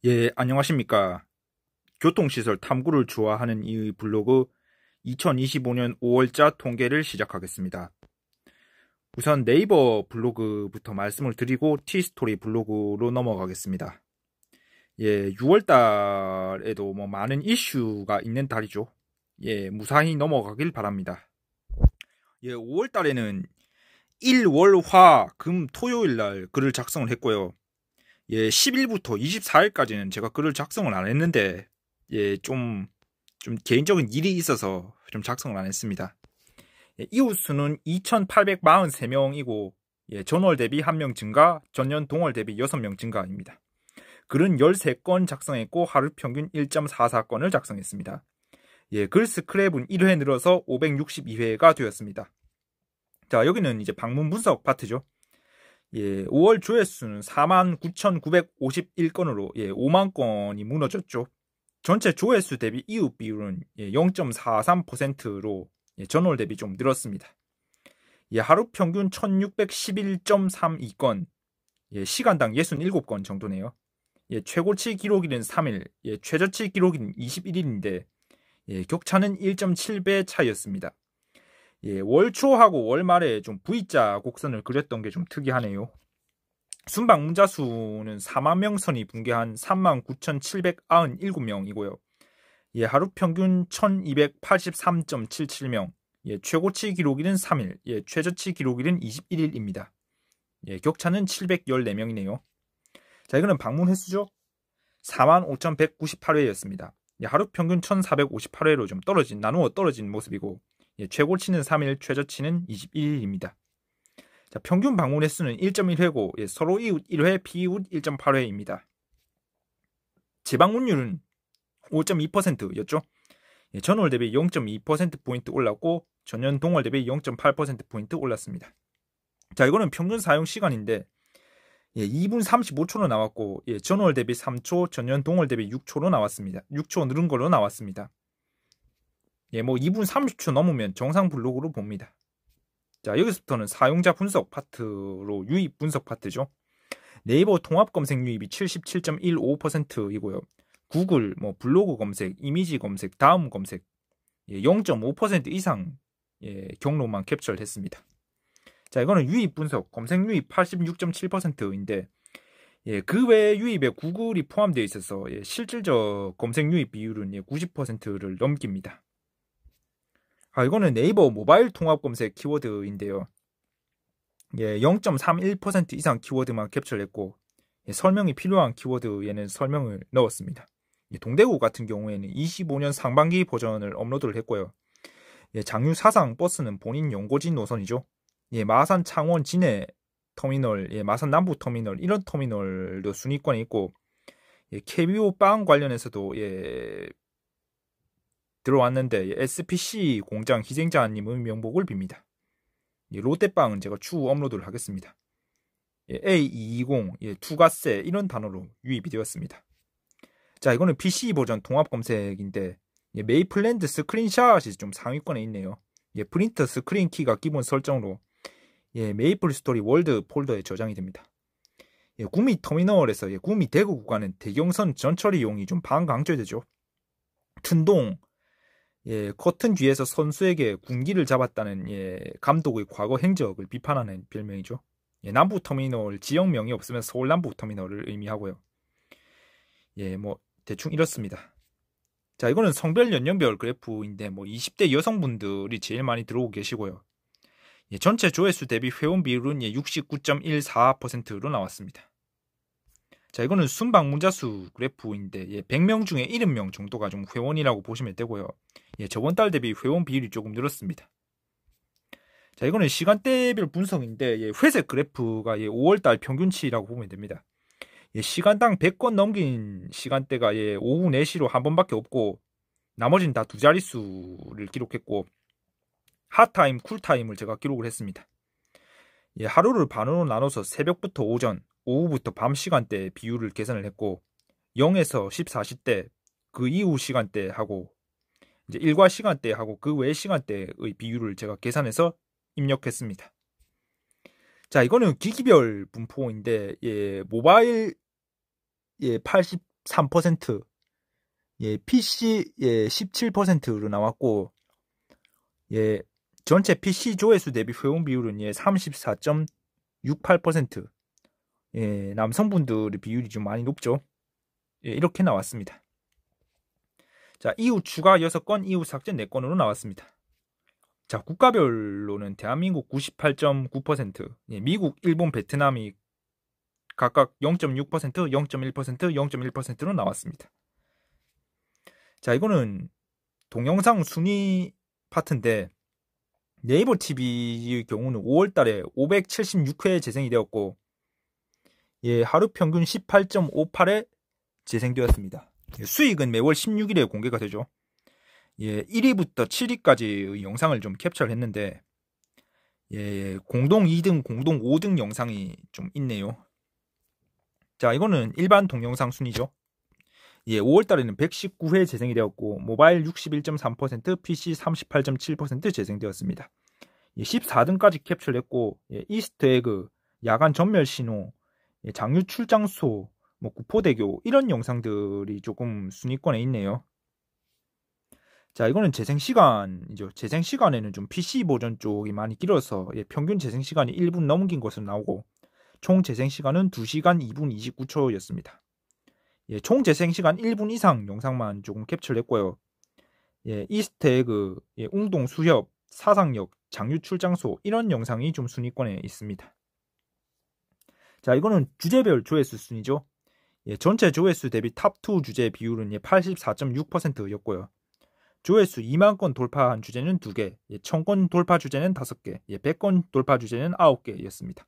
예, 안녕하십니까. 교통시설 탐구를 좋아하는 이 블로그 2025년 5월자 통계를 시작하겠습니다. 우선 네이버 블로그부터 말씀을 드리고 티스토리 블로그로 넘어가겠습니다. 예, 6월달에도 많은 이슈가 있는 달이죠. 예, 무사히 넘어가길 바랍니다. 예, 5월달에는 일, 월, 화, 금, 토요일 날 글을 작성을 했고요. 예, 10일부터 24일까지는 제가 글을 작성을 안 했는데, 예, 좀 개인적인 일이 있어서 좀 작성을 안 했습니다. 예, 이웃 수는 2,843명이고, 예, 전월 대비 1명 증가, 전년 동월 대비 6명 증가입니다. 글은 13건 작성했고, 하루 평균 1.44건을 작성했습니다. 예, 글 스크랩은 1회 늘어서 562회가 되었습니다. 자, 여기는 이제 방문 분석 파트죠. 예, 5월 조회수는 49,951건으로 5만 건이 무너졌죠. 전체 조회수 대비 이웃 비율은 0.43%로 전월 대비 좀 늘었습니다. 하루 평균 1,611.32건, 시간당 67건 정도네요. 최고치 기록일은 3일, 최저치 기록일은 21일인데 격차는 1.7배 차이였습니다. 월초하고 월말에 좀 V자 곡선을 그렸던 게 좀 특이하네요. 순방문자 수는 4만 명 선이 붕괴한 39,797명이고요. 하루 평균 1,283.77명, 최고치 기록일은 3일, 최저치 기록일은 21일입니다. 격차는 714명이네요. 자, 이거는 방문 횟수죠. 45,198회였습니다. 하루 평균 1,458회로 좀 나누어 떨어진 모습이고, 최고치는 3일, 최저치는 21일입니다. 자, 평균 방문 횟수는 1.1회고 서로 이웃 1회, 피이웃 1.8회입니다. 재방문율은 5.2%였죠. 전월 대비 0.2%포인트 올랐고 전년 동월 대비 0.8%포인트 올랐습니다. 자, 이거는 평균 사용 시간인데 2분 35초로 나왔고 전월 대비 3초, 전년 동월 대비 6초로 나왔습니다. 6초 늘은 걸로 나왔습니다. 2분 30초 넘으면 정상 블로그로 봅니다. 자, 여기서부터는 사용자 분석 파트로 유입 분석 파트죠. 네이버 통합 검색 유입이 77.15%이고요. 구글, 블로그 검색, 이미지 검색, 다음 검색 0.5% 이상 경로만 캡처를 했습니다. 자, 이거는 유입 분석, 검색 유입 86.7%인데 그 외 유입에 구글이 포함되어 있어서 실질적 검색 유입 비율은 90%를 넘깁니다. 이거는 네이버 모바일 통합 검색 키워드인데요. 0.31% 이상 키워드만 캡처를 했고 설명이 필요한 키워드에는 설명을 넣었습니다. 동대구 같은 경우에는 25년 상반기 버전을 업로드를 했고요. 장유 사상 버스는 본인 연고지 노선이죠. 마산 창원 진해 터미널, 마산 남부 터미널 이런 터미널도 순위권에 있고 KBO 빵 관련해서도 들어왔는데 SPC 공장 희생자님의 명복을 빕니다. 롯데빵은 제가 추후 업로드를 하겠습니다. A220, 투가세 이런 단어로 유입이 되었습니다. 자, 이거는 PC 버전 통합 검색인데 메이플랜드 스크린샷이 좀 상위권에 있네요. 프린터 스크린 키가 기본 설정으로 메이플 스토리 월드 폴더에 저장이 됩니다. 구미 터미널에서 구미 대구 구간은 대경선 전처리용이 좀 반강조되죠. 튼동 커튼 뒤에서 선수에게 군기를 잡았다는 감독의 과거 행적을 비판하는 별명이죠. 남부 터미널 지역명이 없으면 서울 남부 터미널을 의미하고요. 대충 이렇습니다. 자, 이거는 성별 연령별 그래프인데 20대 여성분들이 제일 많이 들어오고 계시고요. 전체 조회수 대비 회원 비율은 69.14%로 나왔습니다. 자, 이거는 순방문자 수 그래프인데 100명 중에 70명 정도가 좀 회원이라고 보시면 되고요. 저번 달 대비 회원 비율이 조금 늘었습니다. 자, 이거는 시간대별 분석인데 회색 그래프가 5월달 평균치라고 보면 됩니다. 시간당 100건 넘긴 시간대가 오후 4시로 한 번밖에 없고 나머지는 다 두 자릿수를 기록했고 핫타임, 쿨타임을 제가 기록을 했습니다. 하루를 반으로 나눠서 새벽부터 오전, 오후부터 밤 시간대 비율을 계산을 했고 0에서 14시대 그 이후 시간대하고 이제 일과 시간대하고 그 외 시간대의 비율을 제가 계산해서 입력했습니다. 자, 이거는 기기별 분포인데 모바일 80 13%, 예, PC 예, 17%로 나왔고, 예, 전체 PC 조회수 대비 회원 비율은 예, 34.68%. 예, 남성분들의 비율이 좀 많이 높죠. 예, 이렇게 나왔습니다. 자, 이후 추가 6건, 이후 삭제 4건으로 나왔습니다. 자, 국가별로는 대한민국 98.9%, 예, 미국, 일본, 베트남이 각각 0.6%, 0.1%, 0.1%로 나왔습니다. 자, 이거는 동영상 순위 파트인데, 네이버 TV의 경우는 5월달에 576회 재생이 되었고, 예, 하루 평균 18.58회 재생되었습니다. 수익은 매월 16일에 공개가 되죠. 예, 1위부터 7위까지의 영상을 좀 캡처를 했는데, 예, 공동 2등, 공동 5등 영상이 좀 있네요. 자, 이거는 일반 동영상 순위죠. 예, 5월달에는 119회 재생이 되었고, 모바일 61.3%, PC 38.7% 재생되었습니다. 예, 14등까지 캡처를 했고, 예, 이스트에그, 야간 전멸 신호, 예, 장유 출장소, 뭐 구포대교 이런 영상들이 조금 순위권에 있네요. 자, 이거는 재생 시간이죠. 재생 시간에는 좀 PC 버전 쪽이 많이 길어서 예, 평균 재생 시간이 1분 넘긴 것으로 나오고, 총 재생 시간은 2시간 2분 29초였습니다. 예, 총 재생 시간 1분 이상 영상만 조금 캡처를 했고요. 예, 이스트에그, 예, 웅동 수협, 사상역, 장유 출장소 이런 영상이 좀 순위권에 있습니다. 자, 이거는 주제별 조회수 순위죠. 예, 전체 조회수 대비 탑2 주제 비율은 예, 84.6%였고요. 조회수 2만 건 돌파한 주제는 2개, 예, 1000건 돌파 주제는 5개, 예, 100건 돌파 주제는 9개였습니다.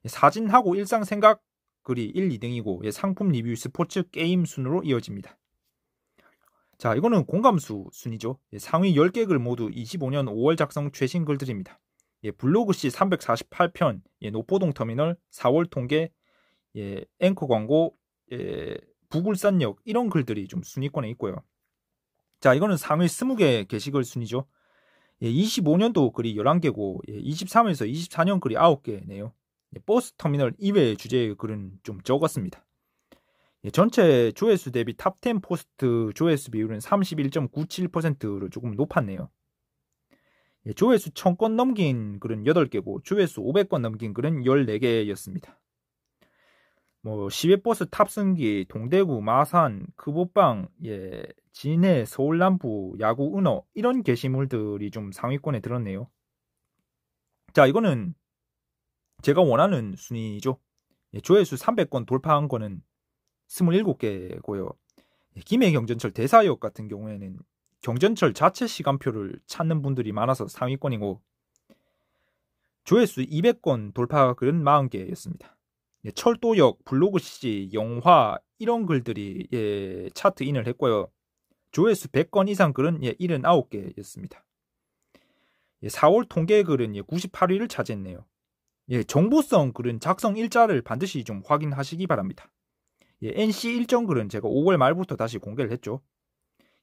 예, 사진하고 일상생각 글이 1, 2등이고 예, 상품 리뷰, 스포츠, 게임 순으로 이어집니다. 자, 이거는 공감수 순이죠. 예, 상위 10개 글 모두 25년 5월 작성 최신 글들입니다. 예, 블로그시 348편, 예, 노포동 터미널, 4월 통계, 예, 앵커 광고, 예, 부굴산역 이런 글들이 좀 순위권에 있고요. 자, 이거는 상위 20개 게시글 순이죠. 예, 25년도 글이 11개고 예, 23에서 24년 글이 9개네요. 예, 버스 터미널 이외의 주제의 글은 좀 적었습니다. 예, 전체 조회수 대비 탑10 포스트 조회수 비율은 31.97%로 조금 높았네요. 예, 조회수 1000건 넘긴 글은 8개고 조회수 500건 넘긴 글은 14개였습니다. 뭐 시외버스 탑승기, 동대구, 마산, 크보빵, 예, 진해, 서울 남부, 야구 은어 이런 게시물들이 좀 상위권에 들었네요. 자, 이거는 제가 원하는 순위죠. 예, 조회수 300건 돌파한 거는 27개고요. 예, 김해경전철 대사역 같은 경우에는 경전철 자체 시간표를 찾는 분들이 많아서 상위권이고, 조회수 200건 돌파 글은 40개였습니다. 예, 철도역, 블로그시, 영화 이런 글들이 예, 차트인을 했고요. 조회수 100건 이상 글은 예, 79개였습니다. 예, 4월 통계 글은 예, 98위를 차지했네요. 예, 정보성 글은 작성 일자를 반드시 좀 확인하시기 바랍니다. 예, NC 일정 글은 제가 5월 말부터 다시 공개를 했죠.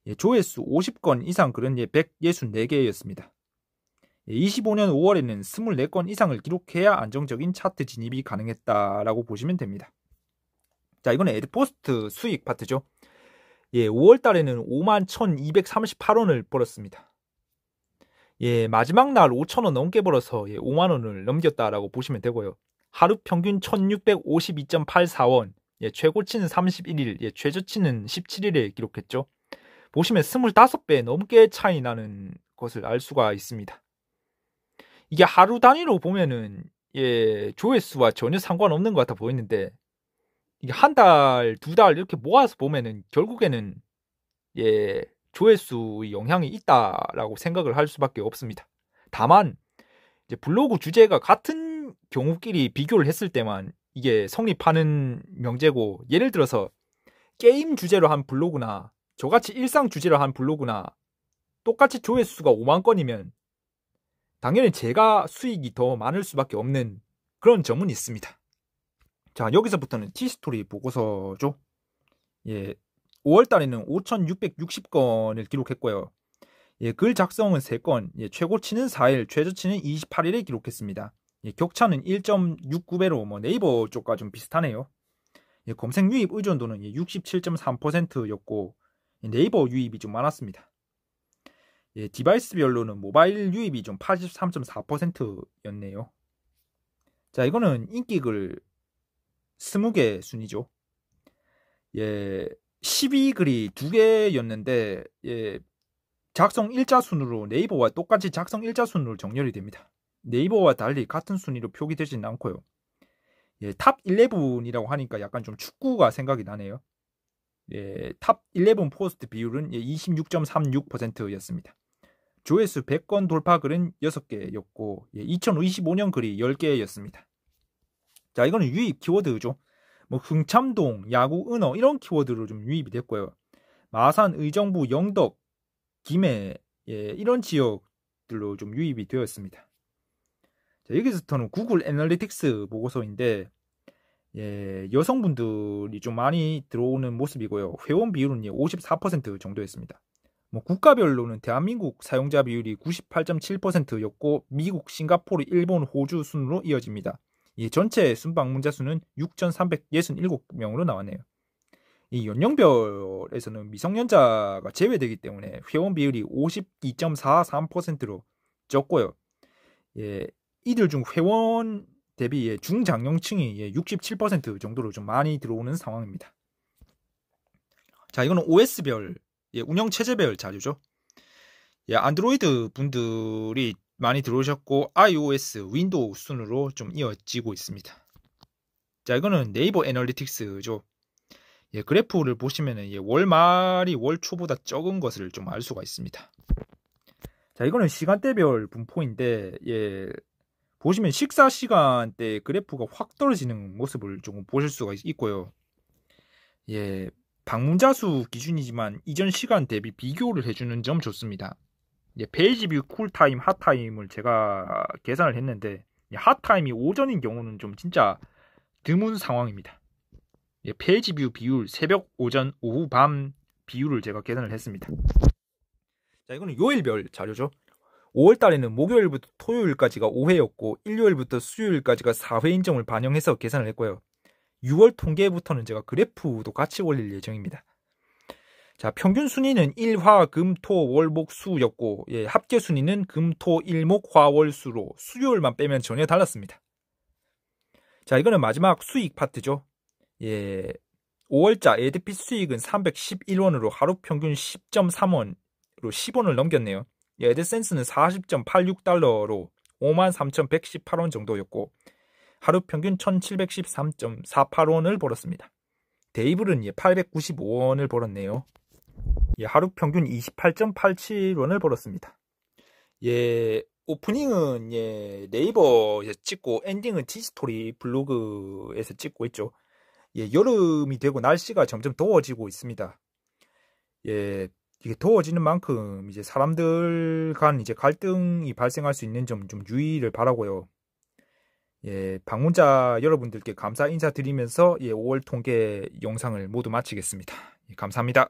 예, 조회수 50건 이상 글은 예, 164개였습니다. 25년 5월에는 24건 이상을 기록해야 안정적인 차트 진입이 가능했다라고 보시면 됩니다. 자, 이거는 에드포스트 수익 파트죠. 예, 5월 달에는 51,238원을 벌었습니다. 예, 마지막 날 5,000원 넘게 벌어서 예, 5만원을 넘겼다라고 보시면 되고요. 하루 평균 1,652.84원, 예, 최고치는 31일, 예, 최저치는 17일에 기록했죠. 보시면 25배 넘게 차이 나는 것을 알 수가 있습니다. 이게 하루 단위로 보면은 예, 조회수와 전혀 상관없는 것 같아 보이는데, 이게 한 달, 2달 이렇게 모아서 보면은 결국에는 예, 조회수의 영향이 있다라고 생각을 할 수밖에 없습니다. 다만 이제 블로그 주제가 같은 경우끼리 비교를 했을 때만 이게 성립하는 명제고, 예를 들어서 게임 주제로 한 블로그나 저같이 일상 주제로 한 블로그나 똑같이 조회수가 5만 건이면 당연히 제가 수익이 더 많을 수밖에 없는 그런 점은 있습니다. 자, 여기서부터는 티스토리 보고서죠. 예, 5월 달에는 5,660건을 기록했고요. 예, 글 작성은 3건, 예, 최고치는 4일, 최저치는 28일에 기록했습니다. 예, 격차는 1.69배로 뭐 네이버 쪽과 좀 비슷하네요. 예, 검색 유입 의존도는 67.3%였고 네이버 유입이 좀 많았습니다. 예, 디바이스별로는 모바일 유입이 좀 83.4%였네요. 자, 이거는 인기글 20개 순위죠. 예, 12글이 2개였는데 예, 작성 일자 순으로 네이버와 똑같이 작성 일자 순으로 정렬이 됩니다. 네이버와 달리 같은 순위로 표기되지는 않고요. 예, 탑 11이라고 하니까 약간 좀 축구가 생각이 나네요. 예, 탑 11 포스트 비율은 26.36%였습니다. 조회수 100건 돌파 글은 6개였고 2025년 글이 10개였습니다. 자, 이거는 유입 키워드죠. 뭐 흥참동, 야구, 은어 이런 키워드로 좀 유입이 됐고요. 마산, 의정부, 영덕, 김해 이런 지역들로 좀 유입이 되었습니다. 자, 여기서부터는 구글 애널리틱스 보고서인데 여성분들이 좀 많이 들어오는 모습이고요. 회원 비율은 54% 정도였습니다. 뭐 국가별로는 대한민국 사용자 비율이 98.7%였고 미국, 싱가포르, 일본, 호주 순으로 이어집니다. 전체 순방문자 수는 6,367명으로 나왔네요. 이 연령별에서는 미성년자가 제외되기 때문에 회원 비율이 52.43%로 적고요. 이들 중 회원 대비 중장년층이 67% 정도로 좀 많이 들어오는 상황입니다. 자, 이거는 OS별 운영 체제별 자료죠. 안드로이드 분들이 많이 들어오셨고 iOS, 윈도우 순으로 좀 이어지고 있습니다. 자, 이거는 네이버 애널리틱스죠. 그래프를 보시면은 월 말이 월 초보다 적은 것을 좀 알 수가 있습니다. 자, 이거는 시간대별 분포인데 보시면 식사 시간대 그래프가 확 떨어지는 모습을 조금 보실 수가 있고요. 방문자 수 기준이지만 이전 시간 대비 비교를 해주는 점 좋습니다. 페이지 뷰 쿨타임, 핫타임을 제가 계산을 했는데 핫타임이 오전인 경우는 좀 진짜 드문 상황입니다. 페이지 뷰 비율 새벽, 오전, 오후, 밤 비율을 제가 계산을 했습니다. 자, 이거는 요일별 자료죠. 5월달에는 목요일부터 토요일까지가 5회였고 일요일부터 수요일까지가 4회인 점을 반영해서 계산을 했고요. 6월 통계부터는 제가 그래프도 같이 올릴 예정입니다. 자, 평균 순위는 일, 화, 금, 토, 월, 목, 수였고 합계 순위는 금, 토, 일, 목, 화, 월, 수로 수요일만 빼면 전혀 달랐습니다. 자, 이거는 마지막 수익 파트죠. 5월자 에드핏 수익은 311원으로 하루 평균 10.3원으로 10원을 넘겼네요. 애드센스는 40.86달러로 53,118원 정도였고 하루 평균 1,713.48원을 벌었습니다. 데이블은 895원을 벌었네요. 하루 평균 28.87원을 벌었습니다. 오프닝은 네이버에서 찍고 엔딩은 티스토리 블로그에서 찍고 있죠. 여름이 되고 날씨가 점점 더워지고 있습니다. 이게 더워지는 만큼 이제 사람들 간 이제 갈등이 발생할 수 있는 점 좀 유의를 바라고요. 방문자 여러분들께 감사 인사드리면서 5월 통계 영상을 모두 마치겠습니다. 감사합니다.